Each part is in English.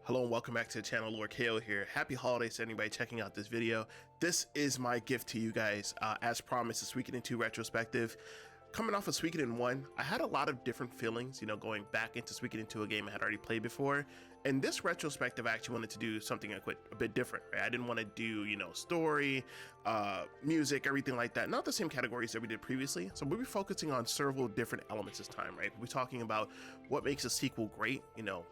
Hello and welcome back to the channel. Lord KO here. Happy holidays to anybody checking out this video. This is my gift to you guys. As promised, the Suikoden 2 retrospective. Coming off of Suikoden 1, I had a lot of different feelings, going back into Suikoden 2, a game I had already played before. And this retrospective, I actually wanted to do something a bit different, right? I didn't want to do, story, music, everything like that. Not the same categories that we did previously. So we'll be focusing on several different elements this time, right? We'll be talking about what makes a sequel great.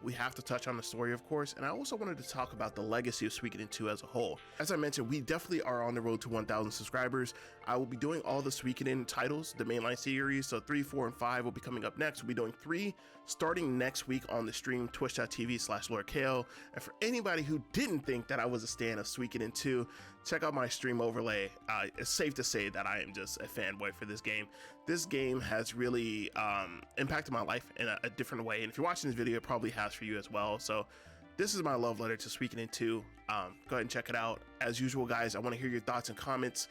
We have to touch on the story, of course. And I also wanted to talk about the legacy of Suikoden 2 as a whole. As I mentioned, we definitely are on the road to 1,000 subscribers. I will be doing all the Suikoden titles, the mainline series. So 3, 4, and 5 will be coming up next. We'll be doing 3 starting next week on the stream, twitch.tv/LordKO. And for anybody who didn't think that I was a stan of Suikoden 2, check out my stream overlay. It's safe to say that I am just a fanboy for this game. This game has really impacted my life in a different way. And if you're watching this video, it probably has for you as well. So this is my love letter to Suikoden 2. Go ahead and check it out. As usual, guys, I want to hear your thoughts and comments.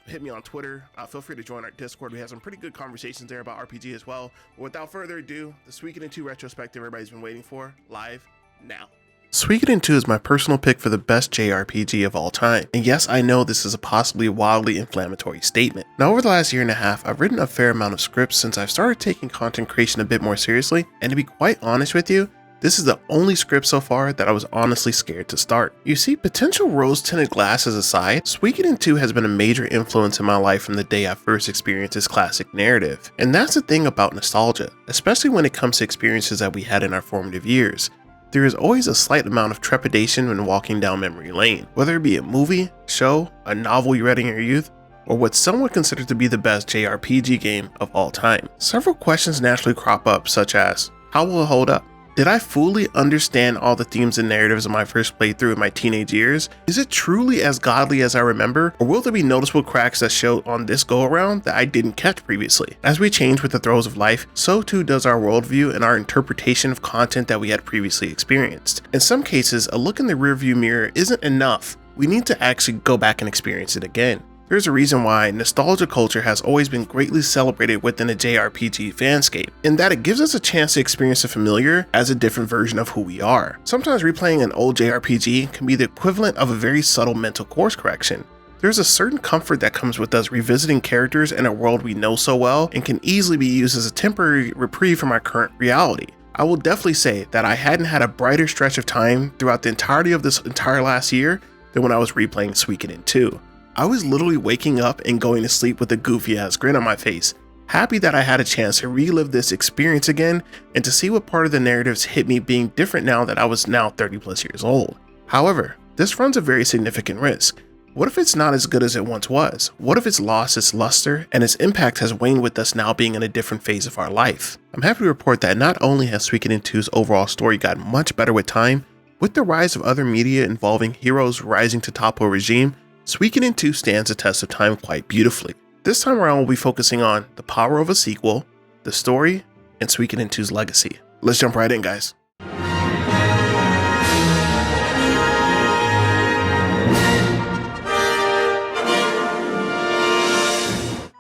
Hit me on Twitter. Feel free to join our Discord. We have some pretty good conversations there about RPG as well. But without further ado, the Suikoden 2 retrospective everybody's been waiting for, live now. Suikoden 2 is my personal pick for the best JRPG of all time. And yes, I know this is a possibly wildly inflammatory statement. Now, over the last year and a half, I've written a fair amount of scripts since I've started taking content creation a bit more seriously. And to be quite honest with you, this is the only script so far that I was honestly scared to start. You see, potential rose-tinted glasses aside, Suikoden 2 has been a major influence in my life from the day I first experienced this classic narrative. And that's the thing about nostalgia, especially when it comes to experiences that we had in our formative years. There is always a slight amount of trepidation when walking down memory lane, whether it be a movie, show, a novel you read in your youth, or what some would consider to be the best JRPG game of all time. Several questions naturally crop up, such as, how will it hold up? Did I fully understand all the themes and narratives of my first playthrough in my teenage years? Is it truly as godly as I remember? Or will there be noticeable cracks that show on this go around that I didn't catch previously? As we change with the throes of life, so too does our worldview and our interpretation of content that we had previously experienced. In some cases, a look in the rearview mirror isn't enough. We need to actually go back and experience it again. There's a reason why nostalgia culture has always been greatly celebrated within the JRPG fanscape, in that it gives us a chance to experience the familiar as a different version of who we are. Sometimes replaying an old JRPG can be the equivalent of a very subtle mental course correction. There's a certain comfort that comes with us revisiting characters in a world we know so well and can easily be used as a temporary reprieve from our current reality. I will definitely say that I hadn't had a brighter stretch of time throughout the entirety of this entire last year than when I was replaying Suikoden 2. I was literally waking up and going to sleep with a goofy ass grin on my face, happy that I had a chance to relive this experience again and to see what part of the narratives hit me being different now that I was now 30 plus years old. However, this runs a very significant risk. What if it's not as good as it once was? What if it's lost its luster and its impact has waned with us now being in a different phase of our life? I'm happy to report that not only has Suikoden 2's overall story gotten much better with time, with the rise of other media involving heroes rising to topple a regime, Suikoden 2 stands the test of time quite beautifully. This time around, we'll be focusing on the power of a sequel, the story, and Suikoden 2's legacy. Let's jump right in, guys.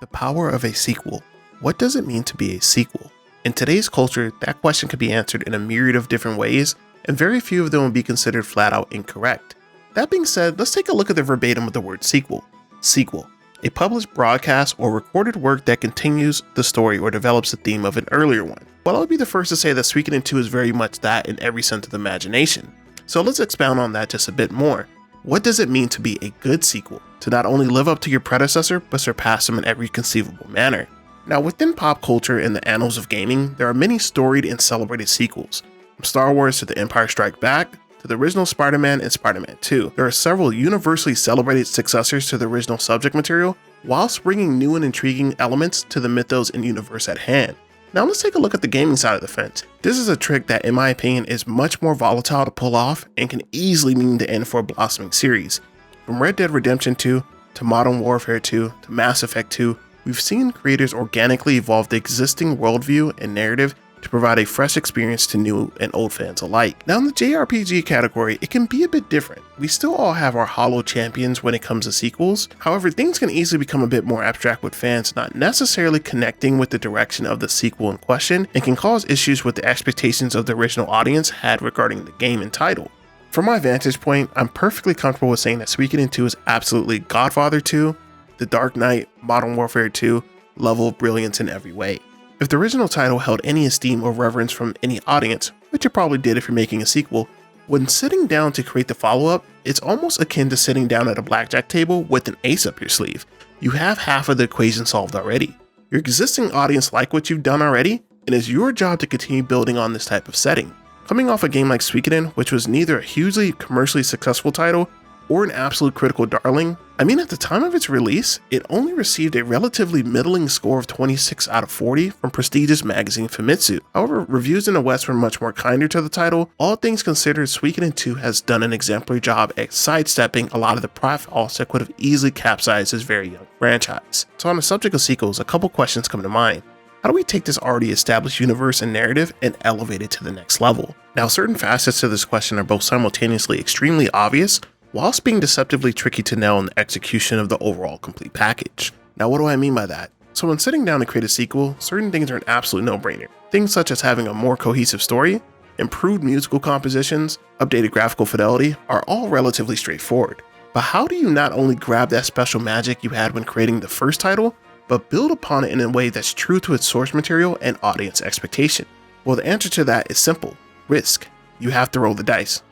The power of a sequel. What does it mean to be a sequel? In today's culture, that question could be answered in a myriad of different ways, and very few of them will be considered flat out incorrect. That being said, let's take a look at the verbatim of the word sequel. Sequel, a published broadcast or recorded work that continues the story or develops the theme of an earlier one. Well, I would be the first to say that Suikoden 2 is very much that in every sense of the imagination. So let's expound on that just a bit more. What does it mean to be a good sequel? To not only live up to your predecessor, but surpass them in every conceivable manner. Now, within pop culture and the annals of gaming, there are many storied and celebrated sequels. From Star Wars to The Empire Strikes Back, to the original Spider-Man and Spider-Man 2. There are several universally celebrated successors to the original subject material, whilst bringing new and intriguing elements to the mythos and universe at hand. Now let's take a look at the gaming side of the fence. This is a trick that, in my opinion, is much more volatile to pull off and can easily mean the end for a blossoming series. From Red Dead Redemption 2, to Modern Warfare 2, to Mass Effect 2, we've seen creators organically evolve the existing worldview and narrative to provide a fresh experience to new and old fans alike. Now in the JRPG category, it can be a bit different. We still all have our hollow champions when it comes to sequels. However, things can easily become a bit more abstract with fans not necessarily connecting with the direction of the sequel in question, and can cause issues with the expectations of the original audience had regarding the game and title. From my vantage point, I'm perfectly comfortable with saying that Suikoden 2 is absolutely Godfather 2, The Dark Knight, Modern Warfare 2, level of brilliance in every way. If the original title held any esteem or reverence from any audience, which it probably did if you're making a sequel, when sitting down to create the follow-up, it's almost akin to sitting down at a blackjack table with an ace up your sleeve. You have half of the equation solved already. Your existing audience like what you've done already, and it's your job to continue building on this type of setting. Coming off a game like Suikoden, which was neither a hugely commercially successful title or an absolute critical darling, I mean at the time of its release, it only received a relatively middling score of 26 out of 40 from prestigious magazine Famitsu. However, reviews in the West were much more kinder to the title. All things considered, Suikoden 2 has done an exemplary job at sidestepping a lot of the pitfalls that could have easily capsized this very young franchise. So on the subject of sequels, a couple questions come to mind. How do we take this already established universe and narrative and elevate it to the next level? Now, certain facets to this question are both simultaneously extremely obvious, whilst being deceptively tricky to nail in the execution of the overall complete package. Now, what do I mean by that? So when sitting down to create a sequel, certain things are an absolute no-brainer. Things such as having a more cohesive story, improved musical compositions, updated graphical fidelity are all relatively straightforward. But how do you not only grab that special magic you had when creating the first title, but build upon it in a way that's true to its source material and audience expectation? Well, the answer to that is simple: risk. You have to roll the dice.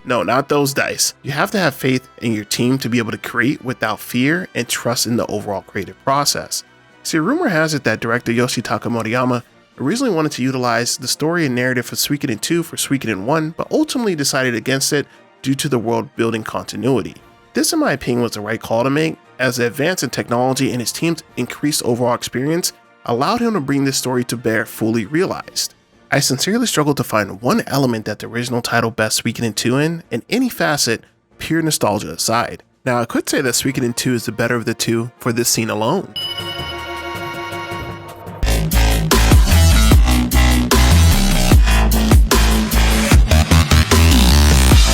No, not those dice. You have to have faith in your team to be able to create without fear and trust in the overall creative process. See, rumor has it that director Yoshitaka Moriyama originally wanted to utilize the story and narrative for Suikoden 2 for Suikoden 1, but ultimately decided against it due to the world building continuity. This, in my opinion, was the right call to make, as the advance in technology and his team's increased overall experience allowed him to bring this story to bear fully realized. I sincerely struggle to find one element that the original title best Suikoden 2 in any facet, pure nostalgia aside. Now, I could say that Suikoden 2 is the better of the two for this scene alone.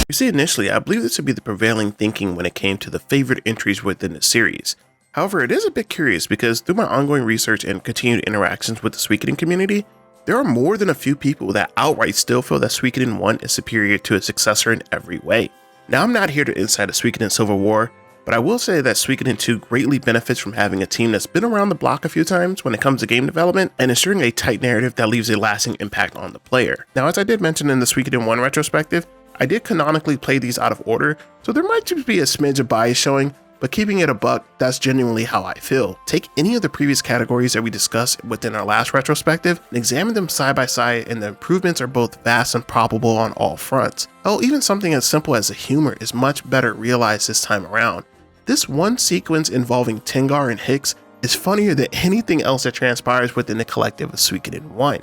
You see, initially, I believe this would be the prevailing thinking when it came to the favorite entries within the series. However, it is a bit curious because through my ongoing research and continued interactions with the Suikoden community, there are more than a few people that outright still feel that Suikoden 1 is superior to its successor in every way. Now, I'm not here to incite a Suikoden Civil War, but I will say that Suikoden 2 greatly benefits from having a team that's been around the block a few times when it comes to game development and ensuring a tight narrative that leaves a lasting impact on the player. Now, as I did mention in the Suikoden 1 retrospective, I did canonically play these out of order, so there might just be a smidge of bias showing, but keeping it a buck, that's genuinely how I feel. Take any of the previous categories that we discussed within our last retrospective and examine them side by side, and the improvements are both vast and palpable on all fronts. Oh, even something as simple as the humor is much better realized this time around. This one sequence involving Tengar and Hicks is funnier than anything else that transpires within the collective of Suikoden 1.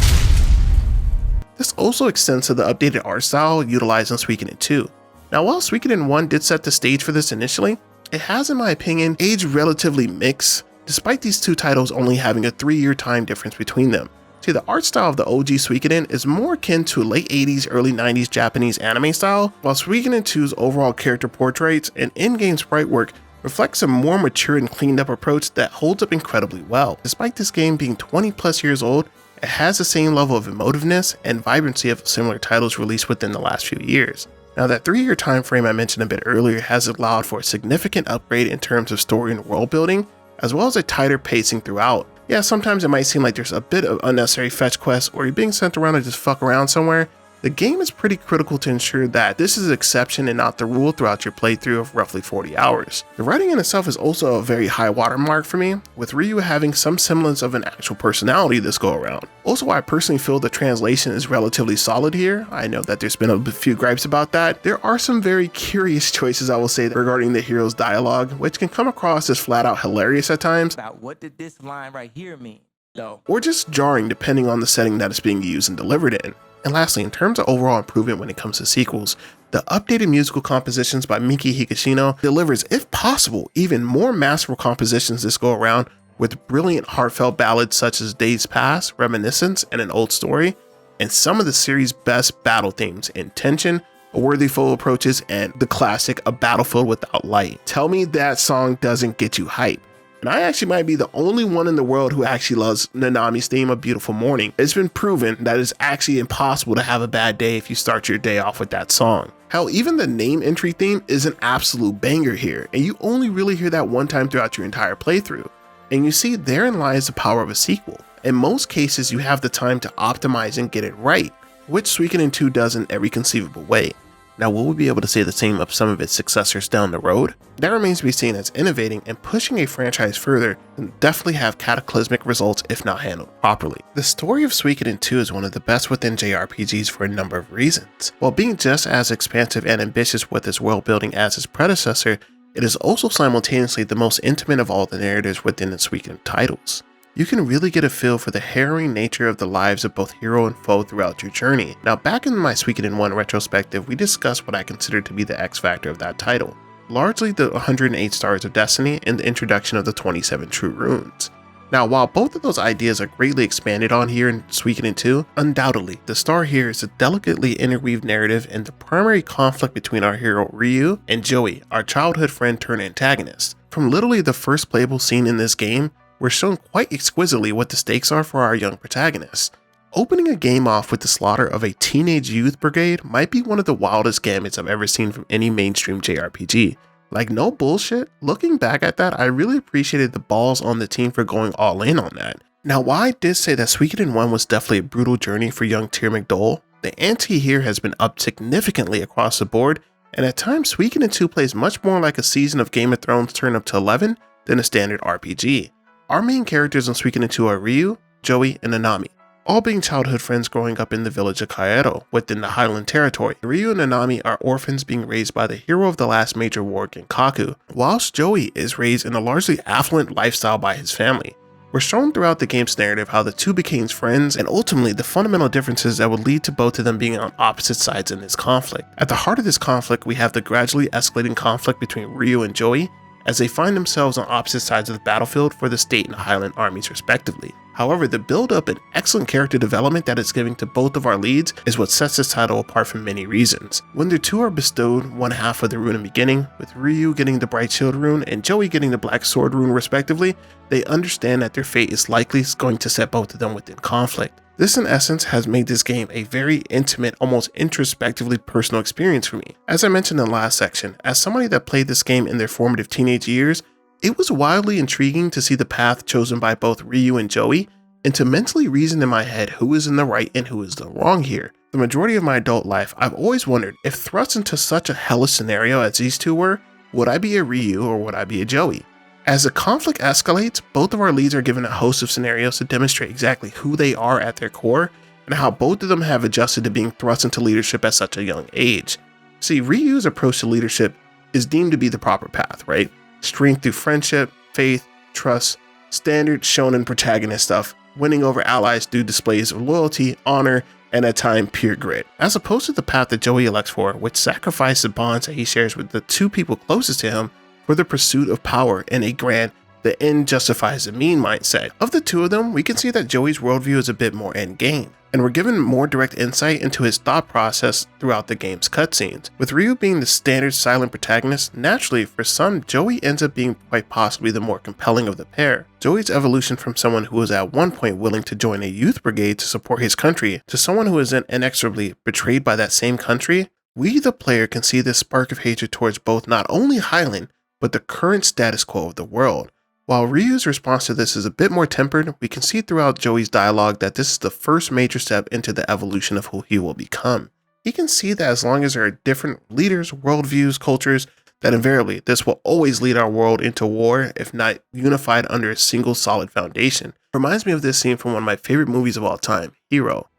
This also extends to the updated art style utilized in Suikoden 2. Now, while Suikoden 1 did set the stage for this initially, it has, in my opinion, aged relatively mixed, despite these two titles only having a 3-year time difference between them. See, the art style of the OG Suikoden is more akin to late 80s, early 90s Japanese anime style, while Suikoden 2's overall character portraits and in-game sprite work reflects a more mature and cleaned up approach that holds up incredibly well. Despite this game being 20 plus years old, it has the same level of emotiveness and vibrancy of similar titles released within the last few years. Now, that 3-year time frame I mentioned a bit earlier has allowed for a significant upgrade in terms of story and world building, as well as a tighter pacing throughout. Yeah, sometimes it might seem like there's a bit of unnecessary fetch quests or you're being sent around to just fuck around somewhere. The game is pretty critical to ensure that this is an exception and not the rule throughout your playthrough of roughly 40 hours. The writing in itself is also a very high watermark for me, with Ryu having some semblance of an actual personality this go around. Also, I personally feel the translation is relatively solid here. I know that there's been a few gripes about that. There are some very curious choices, I will say, regarding the hero's dialogue, which can come across as flat out hilarious at times. About what did this line right here mean, though? Or just jarring depending on the setting that it's being used and delivered in. And lastly, in terms of overall improvement when it comes to sequels, the updated musical compositions by Miki Higashino delivers, if possible, even more masterful compositions this go around with brilliant heartfelt ballads such as Days Past, Reminiscence, and An Old Story, and some of the series' best battle themes in Tension, A Worthy Foe Approaches, and the classic A Battlefield Without Light. Tell me that song doesn't get you hype. And I actually might be the only one in the world who actually loves Nanami's theme, A Beautiful Morning. It's been proven that it's actually impossible to have a bad day if you start your day off with that song. Hell, even the name entry theme is an absolute banger here, and you only really hear that one time throughout your entire playthrough. And you see, therein lies the power of a sequel. In most cases, you have the time to optimize and get it right, which Suikoden 2 does in every conceivable way. Now, will we be able to say the same of some of its successors down the road? That remains to be seen, as innovating and pushing a franchise further can definitely have cataclysmic results if not handled properly. The story of Suikoden 2 is one of the best within JRPGs for a number of reasons. While being just as expansive and ambitious with its world building as its predecessor, it is also simultaneously the most intimate of all the narratives within the Suikoden titles. You can really get a feel for the harrowing nature of the lives of both hero and foe throughout your journey. Now, back in my Suikoden 1 retrospective, we discussed what I consider to be the X factor of that title, largely the 108 Stars of Destiny and the introduction of the 27 True Runes. Now, while both of those ideas are greatly expanded on here in Suikoden 2, undoubtedly, the star here is a delicately interweaved narrative and the primary conflict between our hero Ryu and Joey, our childhood friend turned antagonist. From literally the first playable scene in this game, we're shown quite exquisitely what the stakes are for our young protagonist. Opening a game off with the slaughter of a teenage youth brigade might be one of the wildest gambits I've ever seen from any mainstream JRPG. Like, no bullshit, looking back at that, I really appreciated the balls on the team for going all in on that. Now, while I did say that Suikoden 1 was definitely a brutal journey for young Tyr McDowell, the ante here has been upped significantly across the board, and at times Suikoden 2 plays much more like a season of Game of Thrones turned up to 11 than a standard RPG. Our main characters in Suikoden 2 are Ryu, Joey, and Nanami, all being childhood friends growing up in the village of Kaero within the Highland Territory. Ryu and Nanami are orphans being raised by the hero of the last major war, Genkaku, whilst Joey is raised in a largely affluent lifestyle by his family. We're shown throughout the game's narrative how the two became friends and ultimately the fundamental differences that would lead to both of them being on opposite sides in this conflict. At the heart of this conflict, we have the gradually escalating conflict between Ryu and Joey, as they find themselves on opposite sides of the battlefield for the state and Highland armies respectively. However, the build-up and excellent character development that it's giving to both of our leads is what sets this title apart for many reasons. When the two are bestowed one half of the rune in the beginning, with Ryu getting the Bright Shield rune and Joey getting the Black Sword rune respectively, they understand that their fate is likely going to set both of them within conflict. This in essence has made this game a very intimate, almost introspectively personal experience for me. As I mentioned in the last section, as somebody that played this game in their formative teenage years, it was wildly intriguing to see the path chosen by both Ryu and Joey, and to mentally reason in my head who is in the right and who is the wrong here. The majority of my adult life, I've always wondered, if thrust into such a hellish scenario as these two were, would I be a Ryu or would I be a Joey? As the conflict escalates, both of our leads are given a host of scenarios to demonstrate exactly who they are at their core, and how both of them have adjusted to being thrust into leadership at such a young age. See, Ryu's approach to leadership is deemed to be the proper path, right? Strength through friendship, faith, trust, standard shonen protagonist stuff, winning over allies through displays of loyalty, honor, and at times pure grit. As opposed to the path that Joey elects for, which sacrifices the bonds that he shares with the two people closest to him for the pursuit of power and a grand, the end justifies the mean mindset. Of the two of them, we can see that Joey's worldview is a bit more endgame, and we're given more direct insight into his thought process throughout the game's cutscenes. With Ryu being the standard silent protagonist, naturally for some, Joey ends up being quite possibly the more compelling of the pair. Joey's evolution from someone who was at one point willing to join a youth brigade to support his country, to someone who is then inexorably betrayed by that same country, we the player can see this spark of hatred towards both not only Highland, but the current status quo of the world. While Ryu's response to this is a bit more tempered, we can see throughout Joey's dialogue that this is the first major step into the evolution of who he will become. He can see that as long as there are different leaders, worldviews, cultures, that invariably this will always lead our world into war if not unified under a single solid foundation. Reminds me of this scene from one of my favorite movies of all time, Hero.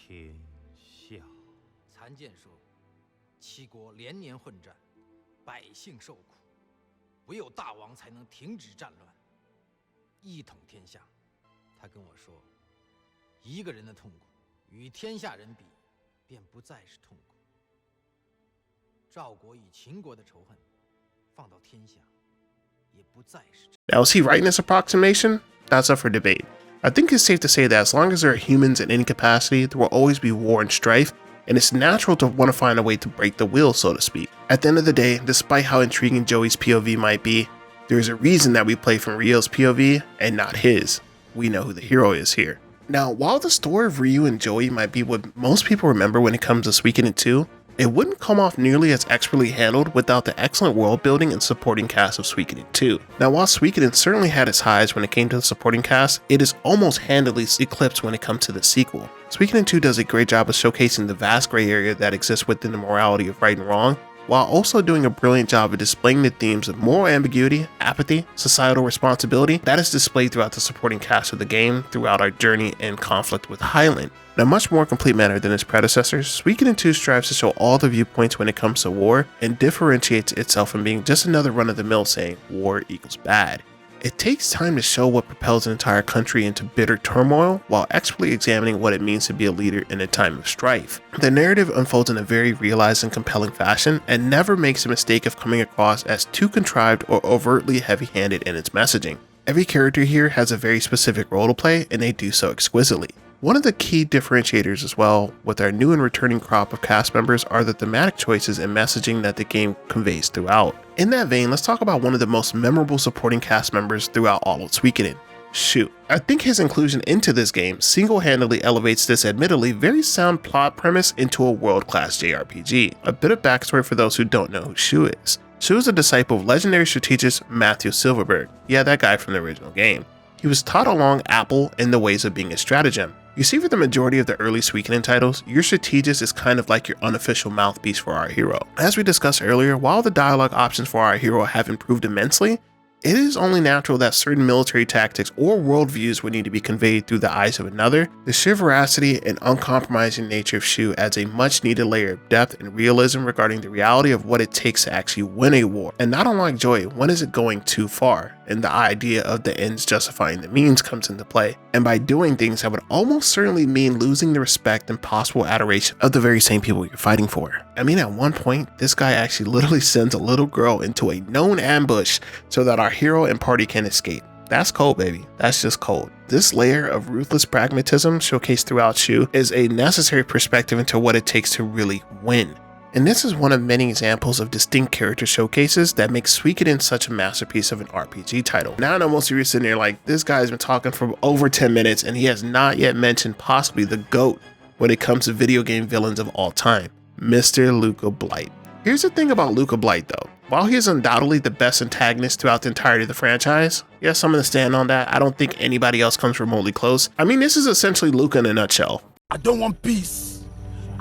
天下参见说，七国连年混战，百姓受苦，唯有大王才能停止战乱，一统天下。他跟我说，一个人的痛苦与天下人比，便不再是痛苦。赵国与秦国的仇恨，放到天下， Now, is he right in this approximation? That's up for debate. I think it's safe to say that as long as there are humans in any capacity, there will always be war and strife, and it's natural to want to find a way to break the wheel, so to speak. At the end of the day, despite how intriguing Joey's POV might be, there is a reason that we play from Ryo's POV and not his. We know who the hero is here. Now, while the story of Ryu and Joey might be what most people remember when it comes to Suikoden 2, it wouldn't come off nearly as expertly handled without the excellent world building and supporting cast of Suikoden 2. Now, while Suikoden certainly had its highs when it came to the supporting cast, it is almost handily eclipsed when it comes to the sequel. Suikoden 2 does a great job of showcasing the vast gray area that exists within the morality of right and wrong, while also doing a brilliant job of displaying the themes of moral ambiguity, apathy, societal responsibility that is displayed throughout the supporting cast of the game throughout our journey and conflict with Highland. In a much more complete manner than its predecessors, Suikoden 2 strives to show all the viewpoints when it comes to war and differentiates itself from being just another run-of-the-mill saying war equals bad. It takes time to show what propels an entire country into bitter turmoil while expertly examining what it means to be a leader in a time of strife. The narrative unfolds in a very realized and compelling fashion and never makes the mistake of coming across as too contrived or overtly heavy-handed in its messaging. Every character here has a very specific role to play, and they do so exquisitely. One of the key differentiators as well with our new and returning crop of cast members are the thematic choices and messaging that the game conveys throughout. In that vein, let's talk about one of the most memorable supporting cast members throughout all of Suikoden, Shu. I think his inclusion into this game single-handedly elevates this admittedly very sound plot premise into a world-class JRPG. A bit of backstory for those who don't know who Shu is. Shu is a disciple of legendary strategist Matthew Silverberg, yeah, that guy from the original game. He was taught along Apple in the ways of being a stratagem. You see, for the majority of the early Suikoden titles, your strategist is kind of like your unofficial mouthpiece for our hero. As we discussed earlier, while the dialogue options for our hero have improved immensely, it is only natural that certain military tactics or worldviews would need to be conveyed through the eyes of another. The sheer veracity and uncompromising nature of Shu adds a much needed layer of depth and realism regarding the reality of what it takes to actually win a war. And not unlike Joy, when is it going too far? And the idea of the ends justifying the means comes into play. And by doing things that would almost certainly mean losing the respect and possible adoration of the very same people you're fighting for. I mean, at one point, this guy actually literally sends a little girl into a known ambush so that our hero and party can escape. That's cold, baby. That's just cold. This layer of ruthless pragmatism showcased throughout Shu is a necessary perspective into what it takes to really win. And this is one of many examples of distinct character showcases that make Suikoden such a masterpiece of an RPG title. Now I know most of you are sitting there like, this guy's been talking for over 10 minutes and he has not yet mentioned possibly the GOAT when it comes to video game villains of all time, Mr. Luca Blight. Here's the thing about Luca Blight though. While he is undoubtedly the best antagonist throughout the entirety of the franchise, yes, I'm gonna stand on that. I don't think anybody else comes remotely close. I mean, this is essentially Luca in a nutshell. I don't want peace.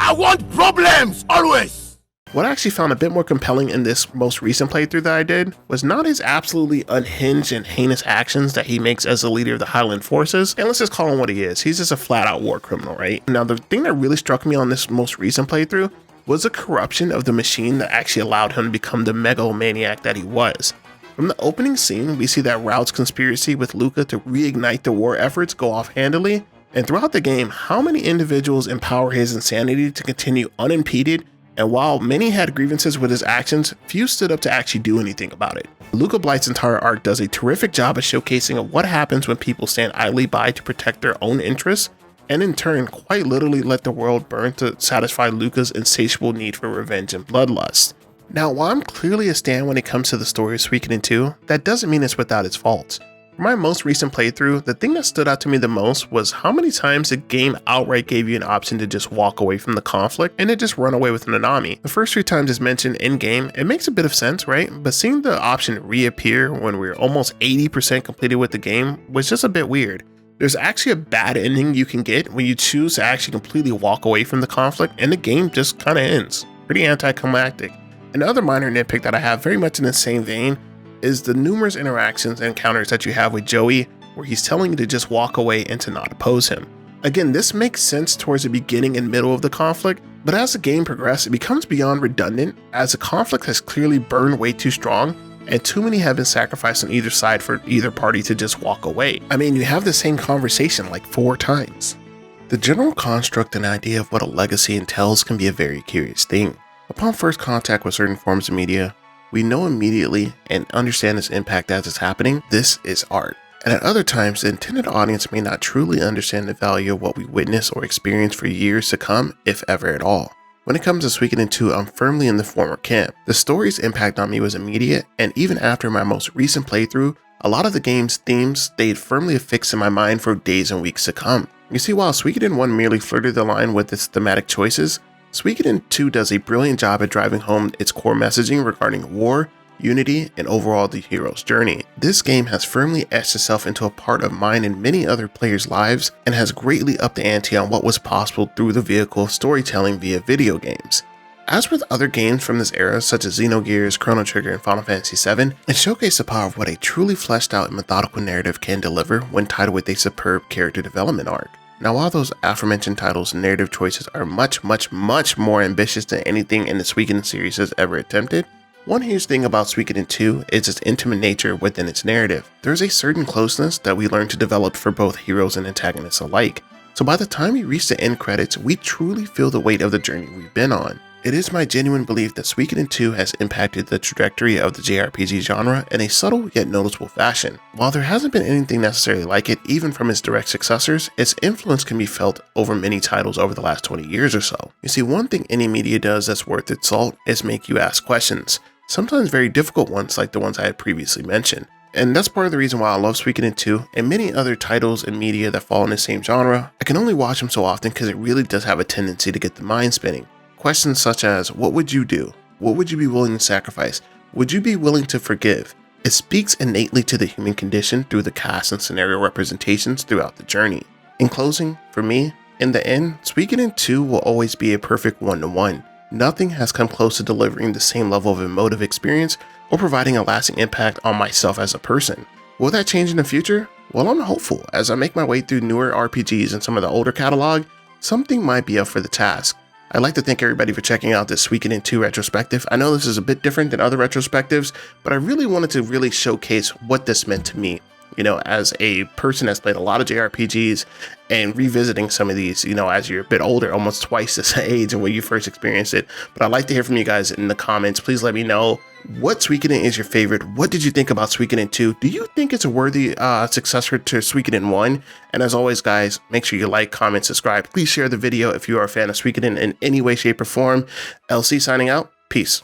I want problems, always! What I actually found a bit more compelling in this most recent playthrough that I did was not his absolutely unhinged and heinous actions that he makes as the leader of the Highland forces, and let's just call him what he is. He's just a flat-out war criminal, right? Now, the thing that really struck me on this most recent playthrough was the corruption of the machine that actually allowed him to become the megalomaniac that he was. From the opening scene, we see that Raut's conspiracy with Luca to reignite the war efforts go off handily, and throughout the game, how many individuals empower his insanity to continue unimpeded, and while many had grievances with his actions, few stood up to actually do anything about it. Luca Blight's entire arc does a terrific job of showcasing of what happens when people stand idly by to protect their own interests, and in turn quite literally let the world burn to satisfy Luca's insatiable need for revenge and bloodlust. Now, while I'm clearly a stan when it comes to the story of Suikoden 2, that doesn't mean it's without its faults. For my most recent playthrough, the thing that stood out to me the most was how many times the game outright gave you an option to just walk away from the conflict and to just run away with Nanami. The first 3 times it's mentioned in-game, it makes a bit of sense, right? But seeing the option reappear when we're almost 80% completed with the game was just a bit weird. There's actually a bad ending you can get when you choose to actually completely walk away from the conflict and the game just kind of ends. Pretty anticlimactic. Another minor nitpick that I have very much in the same vein is the numerous interactions and encounters that you have with Joey where he's telling you to just walk away and to not oppose him. Again, this makes sense towards the beginning and middle of the conflict, but as the game progresses, it becomes beyond redundant as the conflict has clearly burned way too strong and too many have been sacrificed on either side for either party to just walk away. I mean, you have the same conversation like 4 times. The general construct and idea of what a legacy entails can be a very curious thing. Upon first contact with certain forms of media, we know immediately and understand its impact as it's happening. This is art. And at other times, the intended audience may not truly understand the value of what we witness or experience for years to come, if ever at all. When it comes to Suikoden 2, I'm firmly in the former camp. The story's impact on me was immediate, and even after my most recent playthrough, a lot of the game's themes stayed firmly affixed in my mind for days and weeks to come. You see, while Suikoden 1 merely flirted the line with its thematic choices, Suikoden 2 does a brilliant job at driving home its core messaging regarding war, unity, and overall the hero's journey. This game has firmly etched itself into a part of mine and many other players' lives, and has greatly upped the ante on what was possible through the vehicle of storytelling via video games. As with other games from this era, such as Xenogears, Chrono Trigger, and Final Fantasy VII, it showcased the power of what a truly fleshed out and methodical narrative can deliver when tied with a superb character development arc. Now, while those aforementioned titles' narrative choices are much more ambitious than anything in the Suikoden series has ever attempted, one huge thing about Suikoden 2 is its intimate nature within its narrative. There's a certain closeness that we learn to develop for both heroes and antagonists alike, so by the time we reach the end credits, we truly feel the weight of the journey we've been on. It is my genuine belief that Suikoden 2 has impacted the trajectory of the JRPG genre in a subtle yet noticeable fashion. While there hasn't been anything necessarily like it, even from its direct successors, its influence can be felt over many titles over the last 20 years or so. You see, one thing any media does that's worth its salt is make you ask questions, sometimes very difficult ones like the ones I had previously mentioned. And that's part of the reason why I love Suikoden 2 and many other titles and media that fall in the same genre. I can only watch them so often because it really does have a tendency to get the mind spinning. Questions such as, what would you do? What would you be willing to sacrifice? Would you be willing to forgive? It speaks innately to the human condition through the cast and scenario representations throughout the journey. In closing, for me, in the end, Suikoden 2 will always be a perfect one-to-one. Nothing has come close to delivering the same level of emotive experience or providing a lasting impact on myself as a person. Will that change in the future? Well, I'm hopeful. As I make my way through newer RPGs and some of the older catalog, something might be up for the task. I'd like to thank everybody for checking out this Suikoden 2 retrospective. I know this is a bit different than other retrospectives, but I really wanted to really showcase what this meant to me, you know, as a person that's played a lot of JRPGs and revisiting some of these, you know, as you're a bit older, almost twice this age and when you first experienced it. But I'd like to hear from you guys in the comments. Please let me know what Suikoden is your favorite. What did you think about Suikoden 2? Do you think it's a worthy successor to Suikoden 1? And as always, guys, make sure you like, comment, subscribe. Please share the video if you are a fan of Suikoden in any way, shape, or form. LC signing out. Peace.